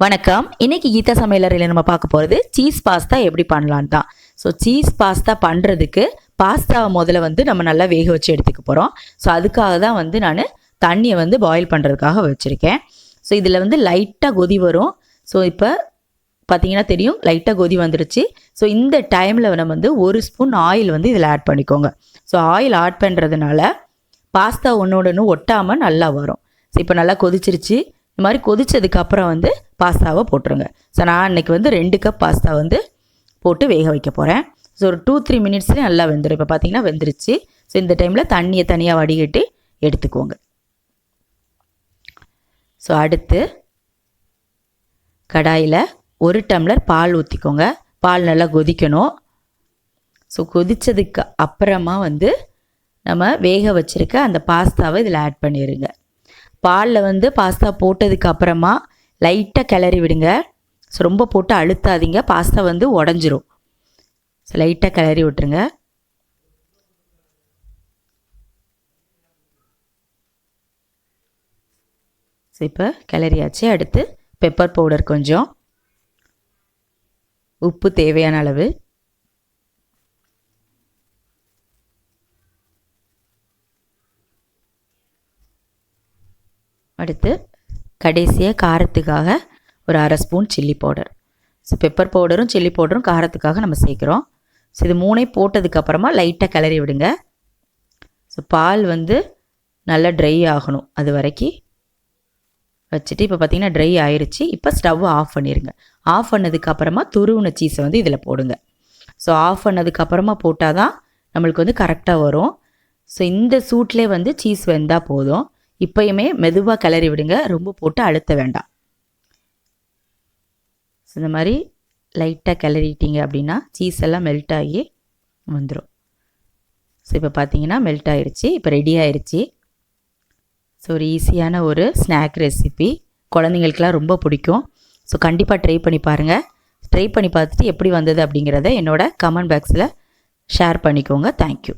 வணக்கம். இன்னைக்கு கீதா சமையலறையில் நம்ம பார்க்க போகிறது சீஸ் பாஸ்தா எப்படி பண்ணலான்னு தான். ஸோ சீஸ் பாஸ்தா பண்ணுறதுக்கு பாஸ்தாவை முதல்ல நம்ம நல்லா வேக வச்சு எடுத்துக்க போகிறோம். ஸோ அதுக்காக தான் நான் தண்ணியை பாயில் பண்ணுறதுக்காக வச்சுருக்கேன். ஸோ இதில் லைட்டாக கொதி வரும். ஸோ இப்போ பார்த்தீங்கன்னா தெரியும், லைட்டாக கொதி வந்துடுச்சு. ஸோ இந்த டைமில் நம்ம 1 ஸ்பூன் ஆயில் இதில் ஆட் பண்ணிக்கோங்க. ஸோ ஆயில் ஆட் பண்ணுறதுனால பாஸ்தா ஒன்றோட ஒன்று ஒட்டாமல் நல்லா வரும். ஸோ இப்போ நல்லா கொதிச்சிருச்சு. இந்த மாதிரி கொதிச்சதுக்கப்புறம் பாஸ்தாவை போட்டுருங்க. ஸோ நான் இன்றைக்கி 2 கப் பாஸ்தா போட்டு வேக வைக்க போகிறேன். ஸோ ஒரு 2-3 மினிட்ஸ்லேயே நல்லா வெந்துடும். இப்போ பார்த்தீங்கன்னா வெந்துருச்சு. ஸோ இந்த டைமில் தண்ணியை தனியாக வடிகட்டி எடுத்துக்கோங்க. ஸோ அடுத்து கடாயில் 1 டம்ளர் பால் ஊற்றிக்கோங்க. பால் நல்லா கொதிக்கணும். ஸோ கொதித்ததுக்கு அப்புறமா நம்ம வேக வச்சுருக்க அந்த பாஸ்தாவை இதில் ஆட் பண்ணிடுங்க. பாலில் பாஸ்தா போட்டதுக்கு அப்புறமா லைட்டாக கிளறி விடுங்க. ஸோ ரொம்ப போட்டு அழுத்தாதீங்க, பாஸ்தா உடஞ்சிரும். ஸோ லைட்டாக கிளறி விட்டுருங்க. ஸோ இப்போ கிளறியாச்சு. அடுத்து பெப்பர் பவுடர் கொஞ்சம், உப்பு தேவையான அளவு, அடுத்து கடைசியாக காரத்துக்காக ஒரு 1/2 spoon chilli powder. So pepper பவுடரும் சில்லி பவுடரும் காரத்துக்காக நம்ம சேர்க்குறோம். ஸோ இது 3 போட்டதுக்கப்புறமா லைட்டாக கிளறி விடுங்க. ஸோ பால் நல்லா ட்ரை ஆகணும். அது வரைக்கும் வச்சுட்டு இப்போ பார்த்திங்கன்னா ட்ரை ஆயிடுச்சு. இப்போ ஸ்டவ் ஆஃப் பண்ணிடுங்க. ஆஃப் பண்ணதுக்கப்புறமா துருவின சீஸை இதில் போடுங்க. ஸோ ஆஃப் பண்ணதுக்கப்புறமா போட்டால் தான் நம்மளுக்கு கரெக்டாக வரும். ஸோ இந்த சூட்லேயே சீஸ் வெந்தால் போதும். இப்போயுமே மெதுவாக கிளறி விடுங்க, ரொம்ப போட்டு அழுத்த வேண்டாம். ஸோ இந்த மாதிரி லைட்டாக கிளறிட்டீங்க அப்படின்னா சீஸ் எல்லாம் மெல்ட் ஆகி வந்துடும். ஸோ இப்போ பார்த்தீங்கன்னா மெல்ட் ஆகிடுச்சு. இப்போ ரெடி ஆயிடுச்சு. ஸோ ஒரு ஈஸியான ஒரு ஸ்நாக் ரெசிபி, குழந்தைங்களுக்கெல்லாம் ரொம்ப பிடிக்கும். ஸோ கண்டிப்பாக ட்ரை பண்ணி பாருங்கள். ட்ரை பண்ணி பார்த்துட்டு எப்படி வந்தது அப்படிங்கிறத என்னோட கமெண்ட் பாக்ஸில் ஷேர் பண்ணிக்கோங்க. தேங்க்யூ.